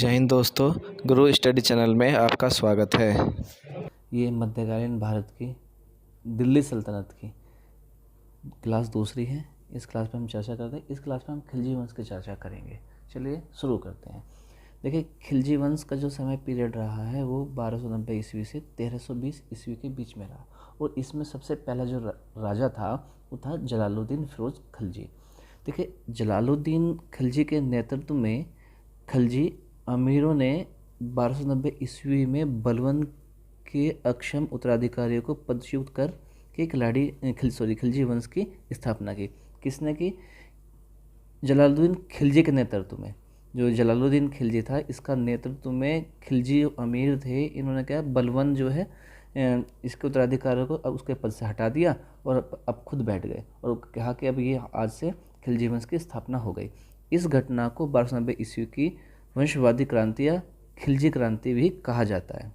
जय हिंद दोस्तों, गुरु study channel में आपका स्वागत है। ये मध्यकालीन भारत की दिल्ली सल्तनत की क्लास दूसरी है। इस क्लास में हम चर्चा करते हैं। इस क्लास में हम खिलजी वंश की चर्चा करेंगे। चलिए शुरू करते हैं। देखिए, खिलजी वंश का जो समय पीरियड रहा है वो 1290 ईस्वी से 1320 ईस्वी के बीच में रहा, और इसमें सबसे पहला जो राजा था वो था जलालुद्दीन फिरोज खिलजी। देखिए, जलालुद्दीन खिलजी के नेतृत्व में खिलजी अमीरों ने 1290 ईस्वी में बलबन के अक्षम उत्तराधिकारियों को पदच्युत कर के खिलजी वंश की स्थापना की। किसने की? जलालुद्दीन खिलजी के नेतृत्व में। जो जलालुद्दीन खिलजी था, इसका नेतृत्व में खिलजी अमीर थे। इन्होंने क्या, बलबन जो है इसके उत्तराधिकारियों को अब उसके पद से हटा दिया और अब खुद बैठ गए और कहा कि अब ये आज से खिलजी वंश की स्थापना हो गई। इस घटना को 1290 ईस्वी की वंशवादी क्रांति या खिलजी क्रांति भी कहा जाता है।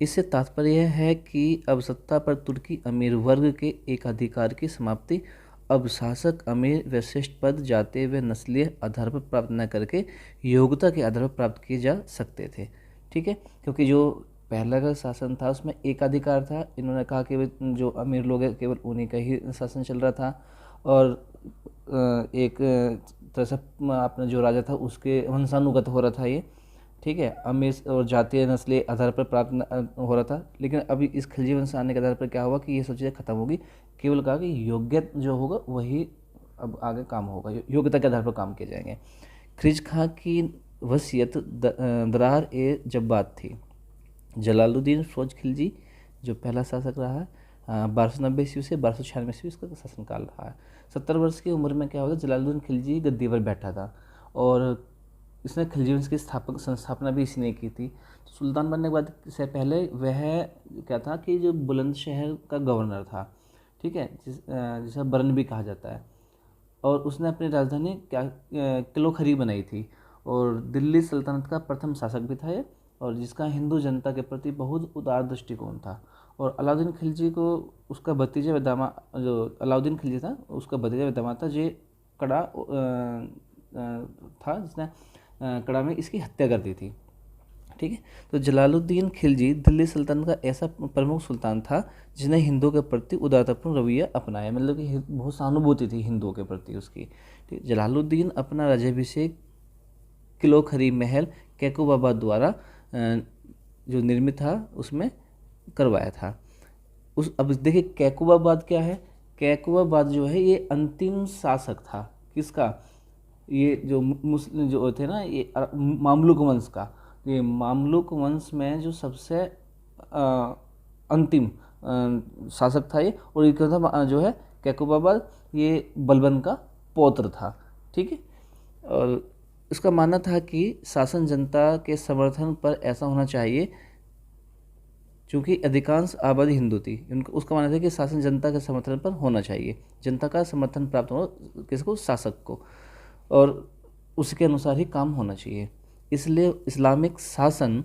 इससे तात्पर्य यह है कि अब सत्ता पर तुर्की अमीर वर्ग के एकाधिकार की समाप्ति, अब शासक अमीर व श्रेष्ठ पद जाते व नस्लीय आधार पर प्राप्त न करके योग्यता के आधार पर प्राप्त किए जा सकते थे। ठीक है, क्योंकि जो पहला का शासन था उसमें एकाधिकार था। इन्होंने कहा कि जो अमीर लोग हैं केवल उन्हीं का ही शासन चल रहा था, और एक तरह से अपना जो राजा था उसके वंशानुगत हो रहा था ये। ठीक है, अमीर और जातीय नस्लीय आधार पर प्राप्त हो रहा था। लेकिन अभी इस खिलजी वंश आने के आधार पर क्या हुआ कि ये सब चीज़ें खत्म होगी। केवल कहा कि योग्य जो होगा वही अब आगे काम होगा, योग्यता के आधार पर काम किए जाएंगे। खिलजी खां की वसीयत दरार ए जब्बात थी। जलालुद्दीन फिरोज खिलजी जो पहला शासक रहा है 1290 ईस्वी से 1296 ईस्वी इसका शासनकाल रहा है। 70 वर्ष की उम्र में क्या होता, जलालुद्दीन खिलजी गद्दी पर बैठा था, और इसने खिलजी वंश की संस्थापना भी इसी ने की थी। सुल्तान बनने के बाद से पहले वह क्या था कि जो बुलंदशहर का गवर्नर था, ठीक है, जिसे बरन भी कहा जाता है, और उसने अपनी राजधानी किलोखरी बनाई थी, और दिल्ली सल्तनत का प्रथम शासक भी था ये, और जिसका हिंदू जनता के प्रति बहुत उदार दृष्टिकोण था। और अलाउद्दीन खिलजी को उसका भतीजा व दामाद, जो अलाउद्दीन खिलजी था उसका भतीजा व दामाद था, जो कड़ा था, जिसने कड़ा में इसकी हत्या कर दी थी। ठीक है, तो जलालुद्दीन खिलजी दिल्ली सल्तनत का ऐसा प्रमुख सुल्तान था जिसने हिंदुओं के प्रति उदारतापूर्ण रवैया अपनाया, मतलब कि बहुत सहानुभूति थी हिंदुओं के प्रति उसकी। ठीक, जलालुद्दीन अपना राज्याभिषेक किलोखरी महल कैकुबाबाद द्वारा जो निर्मित था उसमें करवाया था। अब देखिए कैकुबाबाद क्या है। कैकुबाबाद जो है ये अंतिम शासक था किसका, ये जो मुस्लिम जो थे ना, ये मामलुक वंश का, ये मामलुक वंश में जो सबसे अंतिम शासक था ये, और ये क्या था जो है कैकुबाबाद, ये बलबन का पौत्र था। ठीक है, और इसका मानना था कि शासन जनता के समर्थन पर ऐसा होना चाहिए, क्योंकि अधिकांश आबादी हिंदू थी। उनका उसका मानना था कि शासन जनता के समर्थन पर होना चाहिए, जनता का समर्थन प्राप्त हो किसको, शासक को, और उसके अनुसार ही काम होना चाहिए। इसलिए इस्लामिक शासन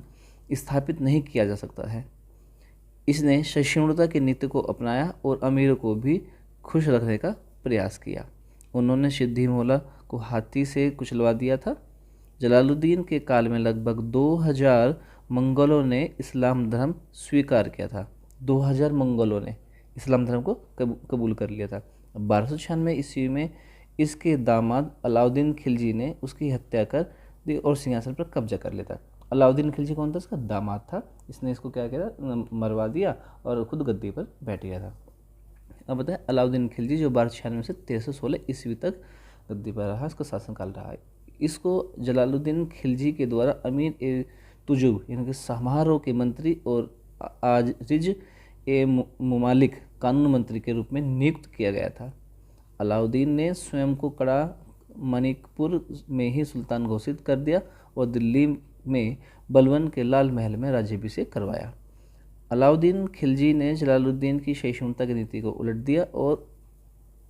स्थापित नहीं किया जा सकता है। इसने सहिष्णुता की नीति को अपनाया और अमीरों को भी खुश रखने का प्रयास किया। उन्होंने सिद्दी मौला को हाथी से कुचलवा दिया था। जलालुद्दीन के काल में लगभग 2000 मंगोलों ने इस्लाम धर्म स्वीकार किया था। 2000 मंगोलों ने इस्लाम धर्म को कबूल कर लिया था। 1296 ईस्वी में इसके दामाद अलाउद्दीन खिलजी ने उसकी हत्या कर दी और सिंहासन पर कब्जा कर लिया था। अलाउद्दीन खिलजी कौन था? इसका दामाद था। इसने इसको क्या किया, मरवा दिया और खुद गद्दी पर बैठ गया था। अब बताएं, अलाउद्दीन खिलजी जो 1296 से 1316 ईस्वी तक गद्दी पर रहा, इसका शासनकाल रहा है। इसको जलालुद्दीन खिलजी के द्वारा अमीर ए तुजुब यानी कि समारोह के मंत्री और आजरिज ए मुमालिक कानून मंत्री के रूप में नियुक्त किया गया था। अलाउद्दीन ने स्वयं को कड़ा मणिकपुर में ही सुल्तान घोषित कर दिया और दिल्ली में बलबन के लाल महल में राज्याभिषेक करवाया। अलाउद्दीन खिलजी ने जलालुद्दीन की सहिष्णुता की नीति को उलट दिया और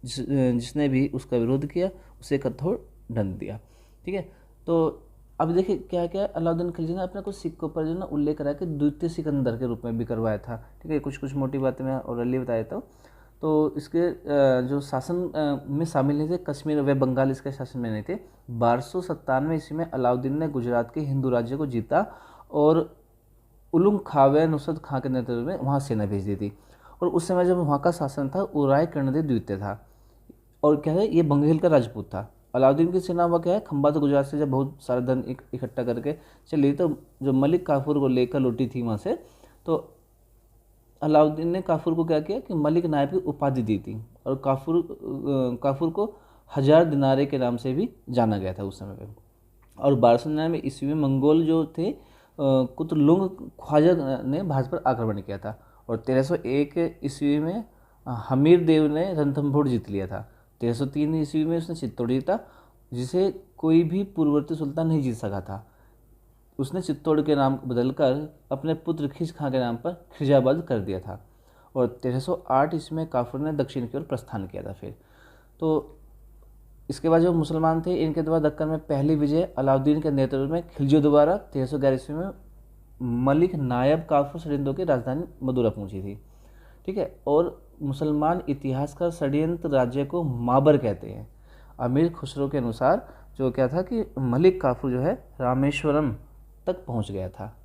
जिसने भी उसका विरोध किया उसे कठोर दंड दिया। ठीक है, तो अब देखिए क्या क्या अलाउद्दीन खिलजी ने अपने कुछ सिक्कों पर जो ना उल्लेख करा कि द्वितीय सिकंदर के रूप में भी करवाया था। ठीक है, कुछ कुछ मोटी बातें मैं ऑलरेडी बता देता हूँ। तो इसके जो शासन में शामिल नहीं थे, कश्मीर व बंगाल इसके शासन में नहीं थे। 1297 ईस्वी में अलाउद्दीन ने गुजरात के हिंदू राज्य को जीता और उलुग खां व नुसरत खां के नेतृत्व में वहाँ सेना भेज दी थी। और उस समय जब वहाँ का शासन था वो राय कर्णदेव द्वितीय था, और क्या है, ये बंगाल का राजपूत था। अलाउद्दीन की सेना हुआ क्या है, खंबात गुजरात से जब बहुत सारा धन इकट्ठा करके चली, तो जो मलिक काफूर को लेकर लौटी थी वहाँ से, तो अलाउद्दीन ने काफूर को क्या किया कि मलिक नायब की उपाधि दी थी, और काफूर को 1000 दिनारे के नाम से भी जाना गया था उस समय पे। और 1299 ईस्वी में मंगोल जो थे कुतुबुल्लुग ख्वाजा ने भारत पर आक्रमण किया था, और 1301 ईस्वी में हमीर देव ने रणथंभौर जीत लिया था। 1303 ईस्वी में उसने चित्तौड़ जीता, जिसे कोई भी पूर्ववर्ती सुल्तान नहीं जीत सका था। उसने चित्तौड़ के नाम को बदलकर अपने पुत्र खिज खां के नाम पर खिजाबाद कर दिया था। और 1308 ईस्वी में काफूर ने दक्षिण की ओर प्रस्थान किया था। फिर तो इसके बाद जो मुसलमान थे, इनके द्वारा दक्कन में पहली विजय अलाउद्दीन के नेतृत्व में खिलजियों द्वारा 1311 ईस्वी में मलिक नायब काफूर सरिंदों की राजधानी मदुरा पहुंची थी। ठीक है। और मुसलमान इतिहासकार षड्यंत्र राज्य को माबर कहते हैं। अमीर खुसरो के अनुसार जो क्या था कि मलिक काफूर जो है रामेश्वरम तक पहुंच गया था।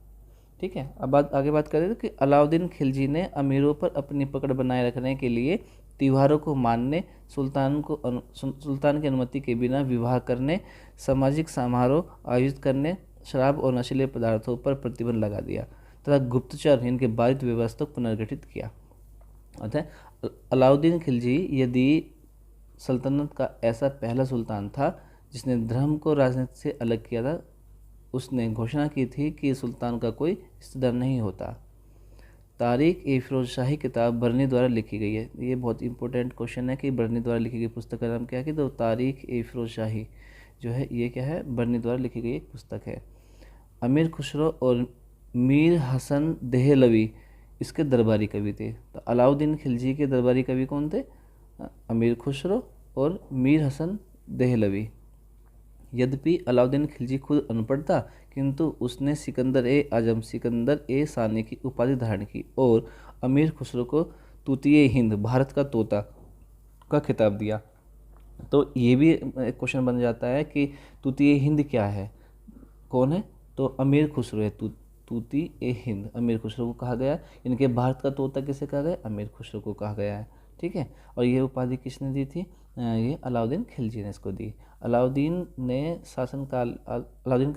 ठीक है। अब आगे बात करें कि अलाउद्दीन खिलजी ने अमीरों पर अपनी पकड़ बनाए रखने के लिए त्योहारों को मानने, सुल्तान की अनुमति के बिना विवाह करने, सामाजिक समारोह आयोजित करने, शराब और नशीले पदार्थों पर प्रतिबंध लगा दिया तथा गुप्तचर इनके बाधित व्यवस्था को पुनर्गठित किया। अतः अलाउद्दीन खिलजी यदि सल्तनत का ऐसा पहला सुल्तान था जिसने धर्म को राजनीति से अलग किया था। उसने घोषणा की थी कि सुल्तान का कोई रिश्तेदार नहीं होता। तारीख ए फिरोज शाही किताब बर्नी द्वारा लिखी गई है। ये बहुत इंपॉर्टेंट क्वेश्चन है कि बर्नी द्वारा लिखी गई पुस्तक का नाम क्या है, कि तो तारीख ए फिरोज शाही जो है ये क्या है, बर्नी द्वारा लिखी गई एक पुस्तक है। अमीर खुसरो और मीर हसन देहलवी इसके दरबारी कवि थे। तो अलाउद्दीन खिलजी के दरबारी कवि कौन थे? अमीर खुसरो और मीर हसन देहलवी। यद्यपि अलाउद्दीन खिलजी खुद अनपढ़ था, किंतु उसने सिकंदर ए आजम, सिकंदर ए सानी की उपाधि धारण की और अमीर खुसरो को तूतीय हिंद, भारत का तोता का खिताब दिया। तो ये भी एक क्वेश्चन बन जाता है कि तूतीय हिंद क्या है, कौन है? तो अमीर खुसरो है। तूती ए हिंद अमीर खुसरो को कहा गया। इनके भारत का तोता किसे कहा गया? अमीर खुसरो को कहा गया है। ठीक है। और ये उपाधि किसने दी थी? ये अलाउद्दीन खिलजी ने इसको दी। अलाउद्दीन के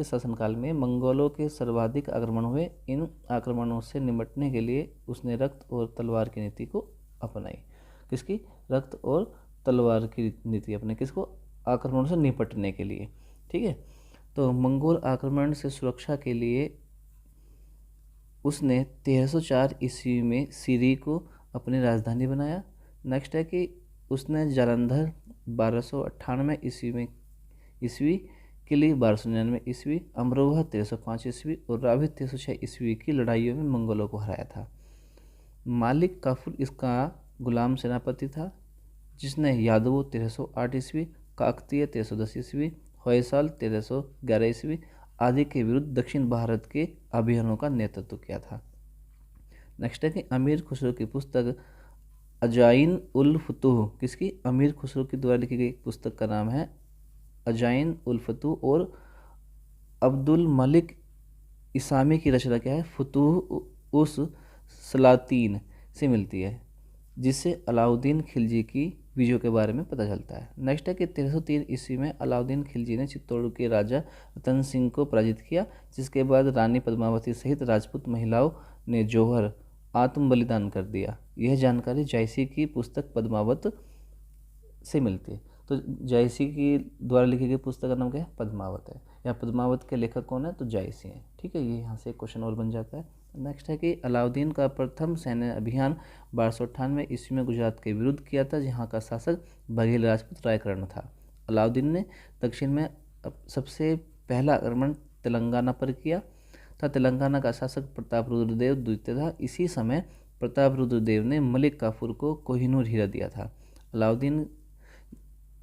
शासनकाल में मंगोलों के सर्वाधिक आक्रमण हुए। इन आक्रमणों से निपटने के लिए उसने रक्त और तलवार की नीति को अपनाई। किसकी? रक्त और तलवार की नीति अपने, किसको? आक्रमणों से निपटने के लिए। ठीक है। तो मंगोल आक्रमण से सुरक्षा के लिए उसने 1304 ईस्वी में सीरी को अपनी राजधानी बनाया। नेक्स्ट है कि उसने जालंधर 1298 ईस्वी, किली 1299 ईस्वी, अमरोहा 1305 ईस्वी और रावी 1306 ईस्वी की लड़ाइयों में मंगोलों को हराया था। मालिक काफूर इसका गुलाम सेनापति था, जिसने यादवों 1308 ईस्वी, काकतीय 1310 ईस्वी, होयसाल 1311 ईस्वी आदि के विरुद्ध दक्षिण भारत के अभियानों का नेतृत्व किया था। नेक्स्ट है कि अमीर खुसरो की पुस्तक अजाइन उल फतूह, किसकी? अमीर खुसरो की द्वारा लिखी गई पुस्तक का नाम है अजाइन उल फतूह, और अब्दुल मलिक इसामी की रचना क्या है? फतूह उस सलातीन से मिलती है, जिससे अलाउद्दीन खिलजी की विजयों के बारे में पता चलता है। नेक्स्ट है कि 1303 ईस्वी में अलाउद्दीन खिलजी ने चित्तौड़ के राजा रतन सिंह को पराजित किया, जिसके बाद रानी पद्मावती सहित राजपूत महिलाओं ने जौहर आत्म बलिदान कर दिया। यह जानकारी जायसी की पुस्तक पद्मावत से मिलती है। तो जायसी की द्वारा लिखी गई पुस्तक का नाम क्या है? पद्मावत है। या पद्मावत के लेखक कौन है? तो जायसी हैं। ठीक है। ये यहाँ से क्वेश्चन और बन जाता है। नेक्स्ट है कि अलाउद्दीन का प्रथम सैन्य अभियान 1298 ईस्वी में गुजरात के विरुद्ध किया था, जहाँ का शासक बघेल राजपूत रायकर्ण था। अलाउद्दीन ने दक्षिण में सबसे पहला आक्रमण तेलंगाना पर किया था। तेलंगाना का शासक प्रताप रुद्रदेव द्वितीय था। इसी समय प्रताप रुद्रदेव ने मलिक काफूर को कोहिनूर हीरा दिया था। अलाउद्दीन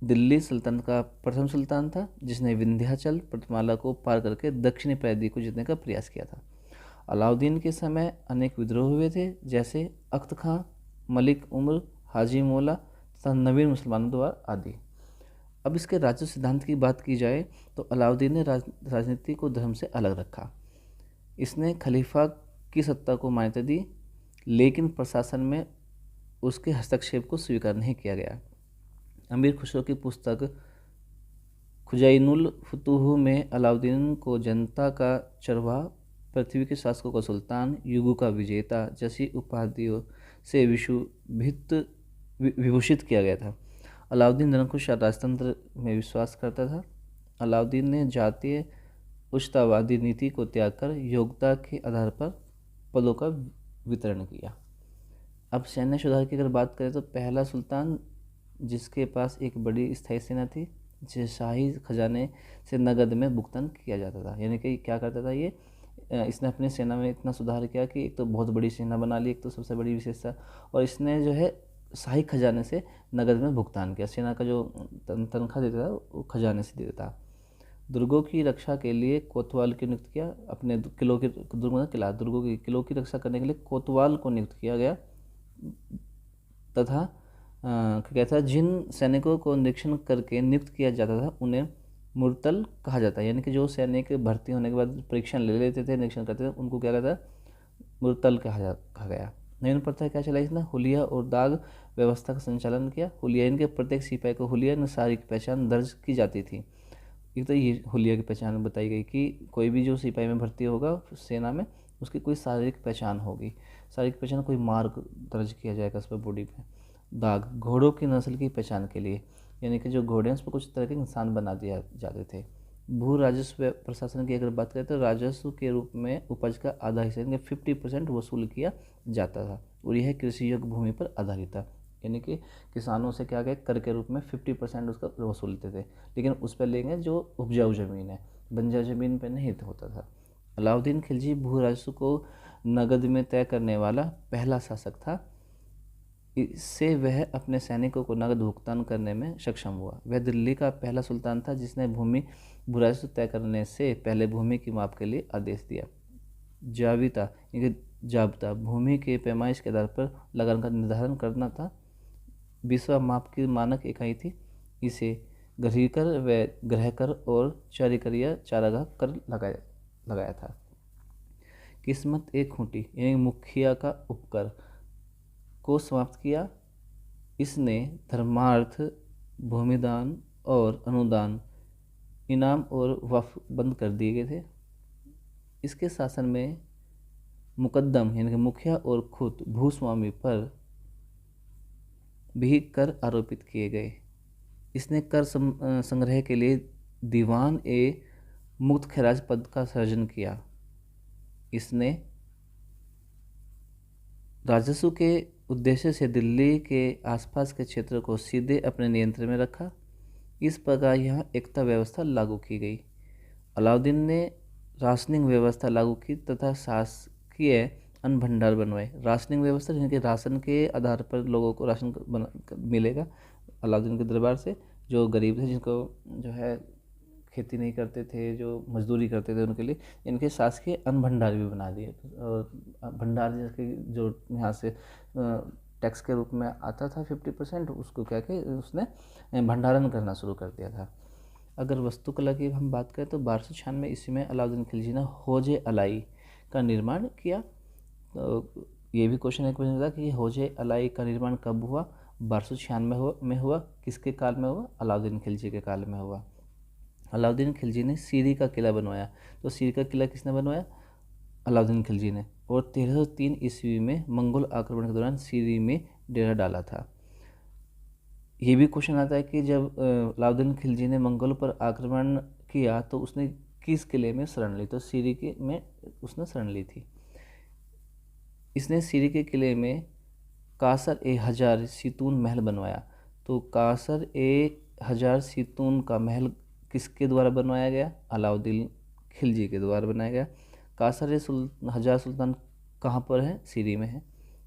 दिल्ली सल्तनत का प्रथम सुल्तान था, जिसने विंध्याचल पर्वतमाला को पार करके दक्षिणी प्रायद्वीप को जीतने का प्रयास किया था। अलाउद्दीन के समय अनेक विद्रोह हुए थे, जैसे अख्त खां, मलिक उम्र, हाजी मौला तथा नवीन मुसलमानों द्वारा आदि। अब इसके राजस्व सिद्धांत की बात की जाए तो अलाउद्दीन ने राजनीति को धर्म से अलग रखा। इसने खलीफा की सत्ता को मान्यता दी, लेकिन प्रशासन में उसके हस्तक्षेप को स्वीकार नहीं किया गया। अमीर खुसरो की पुस्तक खुजाइनुल फुतूह में अलाउद्दीन को जनता का चरवाहा, पृथ्वी के शासकों का सुल्तान, युगों का विजेता जैसी उपाधियों से विभूषित किया गया था। अलाउद्दीन निरंकुश राजतंत्र में विश्वास करता था। अलाउद्दीन ने जातीय उच्चतावादी नीति को त्याग कर योग्यता के आधार पर पदों का वितरण किया। अब सैन्य सुधार की अगर बात करें तो पहला सुल्तान, जिसके पास एक बड़ी स्थायी सेना थी, जिसे शाही खजाने से नगद में भुगतान किया जाता था। यानी कि क्या करता था ये, इसने अपनी सेना में इतना सुधार किया कि एक तो बहुत बड़ी सेना बना ली, एक तो सबसे बड़ी विशेषता, और इसने जो है शाही खजाने से नगद में भुगतान किया। सेना का जो तनख्वाह देता था वो खजाने से देता था। दुर्गों की रक्षा के लिए कोतवाल को नियुक्त किया। अपने किलों की दुर्गों की किलों की रक्षा करने के लिए कोतवाल को नियुक्त किया गया तथा कहता है जिन सैनिकों को निरीक्षण करके नियुक्त किया जाता था उन्हें मुर्तल कहा जाता है। यानी कि जो सैनिक भर्ती होने के बाद परीक्षण ले लेते थे, निरीक्षण करते थे, उनको क्या कहता है, मुर्तल कहा गया। नवीन प्रथा क्या चला इसने, हुलिया और दाग व्यवस्था का संचालन किया। हुलिया, इनके प्रत्येक सिपाही को हुलिया नसारी की पहचान दर्ज की जाती थी। एक तो ये हुलिया की पहचान बताई गई कि कोई भी जो सिपाही में भर्ती होगा सेना में, उसकी कोई शारीरिक पहचान होगी। शारीरिक पहचान, कोई मार्क दर्ज किया जाएगा उस पर बॉडी पे। दाग, घोड़ों की नस्ल की पहचान के लिए, यानी कि जो घोड़े हैं उस पर कुछ तरह के निशान बना दिया जाते थे। भू राजस्व प्रशासन की अगर बात करें तो राजस्व के रूप में उपज का आधा हिस्सा, यानी 50% वसूल किया जाता था और यह कृषि योग्य भूमि पर आधारित था। यानी कि किसानों से क्या गए, कर के रूप में 50% उसका वसूलते थे, लेकिन उस पर लेंगे जो उपजाऊ ज़मीन है, बंजर ज़मीन पर नहीं होता था। अलाउद्दीन खिलजी भू राजस्व को नगद में तय करने वाला पहला शासक था। इससे वह अपने सैनिकों को नगद भुगतान करने में सक्षम हुआ। वह दिल्ली का पहला सुल्तान था जिसने भू राजस्व तय करने से पहले भूमि की माप के लिए आदेश दिया। जाब्ता, भूमि के पैमाइश के आधार पर लगान का निर्धारण करना था। 20वां माप की मानक इकाई थी। इसे गृहकर व गृहकर और चारिकरिया चारागाह कर लगाया था। किस्मत एक खूंटी, यानी मुखिया का उपकर को समाप्त किया। इसने धर्मार्थ, भूमिदान और अनुदान, इनाम और वक्फ बंद कर दिए गए थे। इसके शासन में मुकद्दम, यानी कि मुखिया और खुद भूस्वामी पर भी कर आरोपित किए गए। इसने कर संग्रह के लिए दीवान ए मुक्त खराज पद का सृजन किया। इसने राजस्व के उद्देश्य से दिल्ली के आसपास के क्षेत्र को सीधे अपने नियंत्रण में रखा। इस प्रकार यहाँ एकता व्यवस्था लागू की गई। अलाउद्दीन ने राशनिंग व्यवस्था लागू की तथा शासकीय अन्न भंडार बनवाए। राशनिंग व्यवस्था, यानी कि राशन के आधार पर लोगों को राशन मिलेगा अलाउद्दीन के दरबार से। जो गरीब थे, जिनको जो है खेती नहीं करते थे, जो मजदूरी करते थे, उनके लिए इनके शासकीय अन्न भंडार भी बना दिए। और भंडार जिसके जो यहाँ से टैक्स के रूप में आता था 50%, उसको क्या कि उसने भंडारण करना शुरू कर दिया था। अगर वास्तुकला की हम बात करें तो 1296 ईस्वी में अलाउद्दीन खिलजी ने हौजे अलाई का निर्माण किया। तो ये भी क्वेश्चन एक बन था कि हौजे अलाई का निर्माण कब हुआ। 1296 में हुआ। किसके काल में हुआ? अलाउद्दीन खिलजी के काल में हुआ। अलाउद्दीन खिलजी ने सीरी का किला बनवाया। तो सीरी का किला किसने बनवाया? अलाउद्दीन खिलजी ने। और 1303 ईस्वी में मंगोल आक्रमण के दौरान सीरी में डेरा डाला था। ये भी क्वेश्चन आता है कि जब अलाउद्दीन खिलजी ने मंगोल पर आक्रमण किया तो उसने किस किले में शरण ली? तो सीरी के में उसने शरण ली थी। इसने सीरी के किले में कासर ए हजार सीतून महल बनवाया। तो कासर ए हजार सीतून का महल किसके द्वारा बनवाया गया? अलाउद्दीन खिलजी के द्वारा बनाया गया। कासर ए हजार सुल्तान कहाँ पर है? सीरी में है।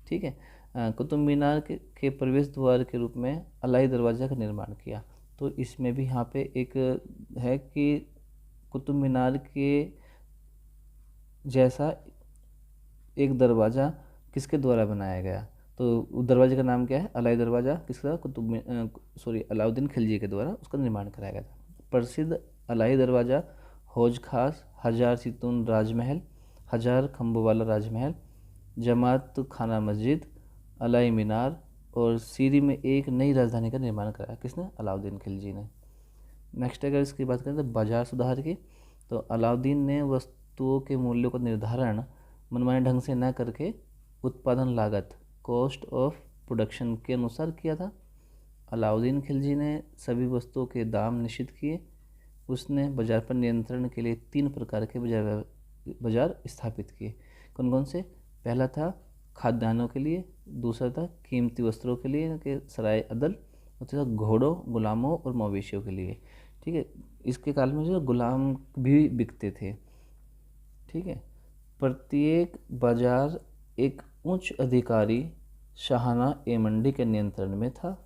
ठीक है। कुतुब मीनार के प्रवेश द्वार के रूप में अलाई दरवाज़ा का निर्माण किया। तो इसमें भी यहाँ पे एक है कि कुतुब मीनार के जैसा एक दरवाज़ा किसके द्वारा बनाया गया? तो तो दरवाजे का नाम क्या है? अलाई दरवाज़ा। किसका? अलाउद्दीन खिलजी के द्वारा उसका निर्माण कराया गया था। प्रसिद्ध अलाई दरवाज़ा, हौज खास, हजार सितून राजमहल, हजार खम्भों वाला राजमहल, जमात खाना मस्जिद, अलाई मीनार और सीरी में एक नई राजधानी का निर्माण कराया। किसने? अलाउद्दीन खिलजी ने। नेक्स्ट अगर इसकी बात करें तो बाजार सुधार की, तो अलाउद्दीन ने वस्तुओं के मूल्यों का निर्धारण मनमाने ढंग से न करके उत्पादन लागत, कॉस्ट ऑफ प्रोडक्शन के अनुसार किया था। अलाउद्दीन खिलजी ने सभी वस्तुओं के दाम निश्चित किए। उसने बाजार पर नियंत्रण के लिए 3 प्रकार के बाजार स्थापित किए। कौन कौन से? पहला था खाद्यान्नों के लिए, दूसरा था कीमती वस्त्रों के लिए कि सराय अदल, और तीसरा घोड़ों, गुलामों और मवेशियों के लिए। ठीक है, इसके काल में जो गुलाम भी बिकते थे। ठीक है, प्रत्येक बाजार एक उच्च अधिकारी शाहाना ए मंडी के नियंत्रण में था।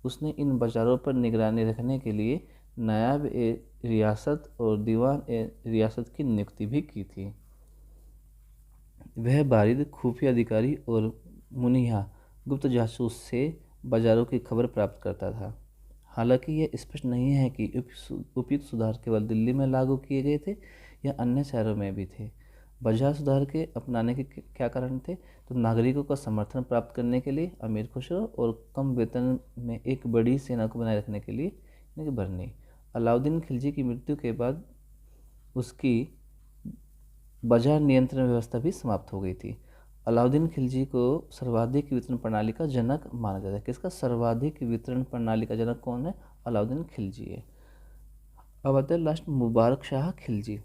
उसने इन बाजारों पर निगरानी रखने के लिए नायाब ए रियासत और दीवान ए रियासत की नियुक्ति भी की थी। वह बारिद, खुफिया अधिकारी और मुनिहा गुप्त जासूस से बाजारों की खबर प्राप्त करता था। हालांकि यह स्पष्ट नहीं है कि उपयुक्त सुधार केवल दिल्ली में लागू किए गए थे या अन्य शहरों में भी थे। बाजार सुधार के अपनाने के क्या कारण थे? तो नागरिकों का समर्थन प्राप्त करने के लिए, अमीर खुसरो और कम वेतन में एक बड़ी सेना को बनाए रखने के लिए, यानी कि भरने। अलाउद्दीन खिलजी की मृत्यु के बाद उसकी बाजार नियंत्रण व्यवस्था भी समाप्त हो गई थी। अलाउद्दीन खिलजी को सर्वाधिक वितरण प्रणाली का जनक माना जाता है। किसका? सर्वाधिक वितरण प्रणाली का जनक कौन है? अलाउद्दीन खिलजी है। अब आते हैं लास्ट मुबारक शाह खिलजी,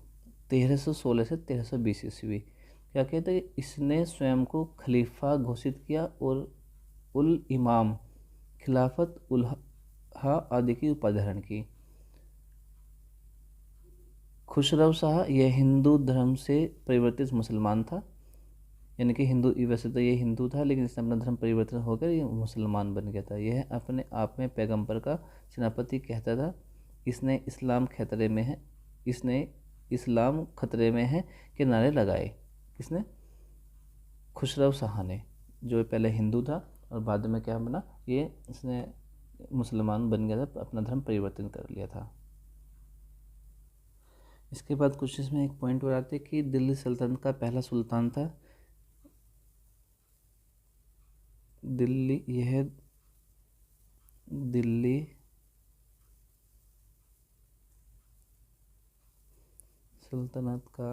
1316 से 1320 ईस्वी। क्या कहते हैं? इसने स्वयं को खलीफा घोषित किया और उल इमाम, खिलाफत उल हा आदि की उपाधि धारण की। खुसरो शाह यह हिंदू धर्म से परिवर्तित मुसलमान था, यानी कि हिंदू, वैसे तो ये हिंदू था लेकिन इसने अपना धर्म परिवर्तन होकर ये मुसलमान बन गया था। यह अपने आप में पैगंबर का सेनापति कहता था। इसने इस्लाम खतरे में है के नारे लगाए। किसने? खुसरो शाह ने, जो पहले हिंदू था और बाद में क्या बना, ये इसने मुसलमान बन गया था, अपना धर्म परिवर्तन कर लिया था। इसके बाद कुछ इसमें एक पॉइंट और आते कि दिल्ली सल्तनत का पहला सुल्तान था दिल्ली सल्तनत का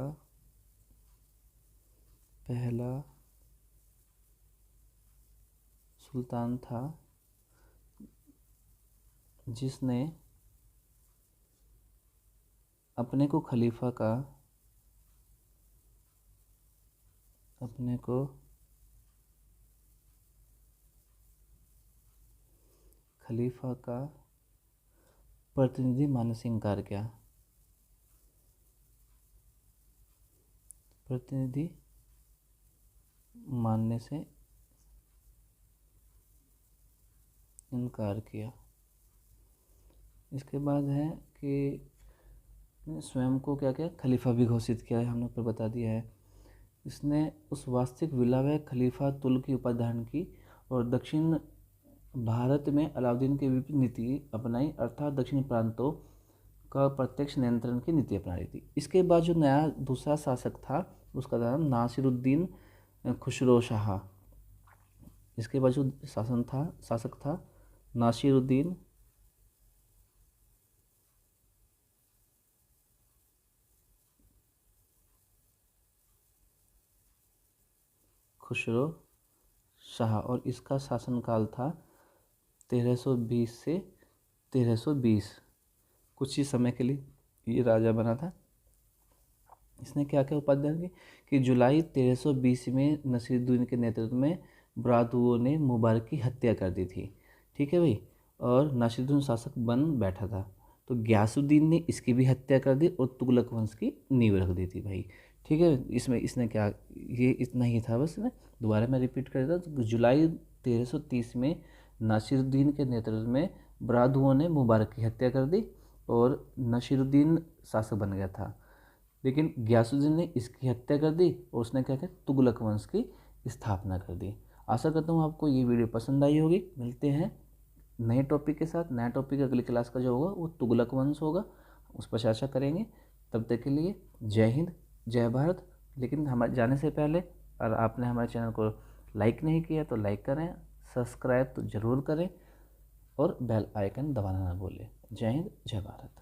पहला सुल्तान था जिसने अपने को खलीफा का प्रतिनिधि मानने से इनकार किया। प्रतिनिधि मानने से इनकार किया। इसके बाद है कि स्वयं को क्या किया? खलीफा भी घोषित किया है, हमने ऊपर बता दिया है। इसने उस वास्तविक विलायत खलीफा तुल की उपाधि धारण की और दक्षिण भारत में अलाउद्दीन की विपरीत नीति अपनाई, अर्थात दक्षिणी प्रांतों का प्रत्यक्ष नियंत्रण की नीति अपनाई थी। इसके बाद जो नया दूसरा शासक था उसका नाम नासिरुद्दीन खुसरो शाह। इसके बाद जो शासक था नासिरुद्दीन खुसरो शाह, और इसका शासनकाल था 1320 से 1320। कुछ ही समय के लिए ये राजा बना था। इसने क्या क्या उपाधि धारण की कि जुलाई 1320 में नसीरुद्दीन के नेतृत्व में बरादुओं ने मुबारक की हत्या कर दी थी। ठीक है भाई, और नासिरुद्दीन शासक बन बैठा था, तो गयासुद्दीन ने इसकी भी हत्या कर दी और तुगलक वंश की नींव रख दी थी भाई। ठीक है, इसमें इसने क्या, ये इतना ही था बस। दोबारा मैं रिपीट कर देता हूँ। तो जुलाई 1330 में नासिरुद्दीन के नेतृत्व में बरादुओं ने मुबारक की हत्या कर दी और नासिरुद्दीन शासक बन गया था, लेकिन गयासुद्दीन ने इसकी हत्या कर दी और उसने क्या किया? तुगलक वंश की स्थापना कर दी। आशा करता हूँ आपको ये वीडियो पसंद आई होगी। मिलते हैं नए टॉपिक के साथ। नया टॉपिक अगली क्लास का जो होगा वो तुगलक वंश होगा, उस पर चर्चा करेंगे। तब तक के लिए जय हिंद, जय भारत। लेकिन हमारे जाने से पहले, अगर आपने हमारे चैनल को लाइक नहीं किया तो लाइक करें, सब्सक्राइब तो ज़रूर करें और बेल आइकन दबाना ना भूलें। जय हिंद, जय भारत।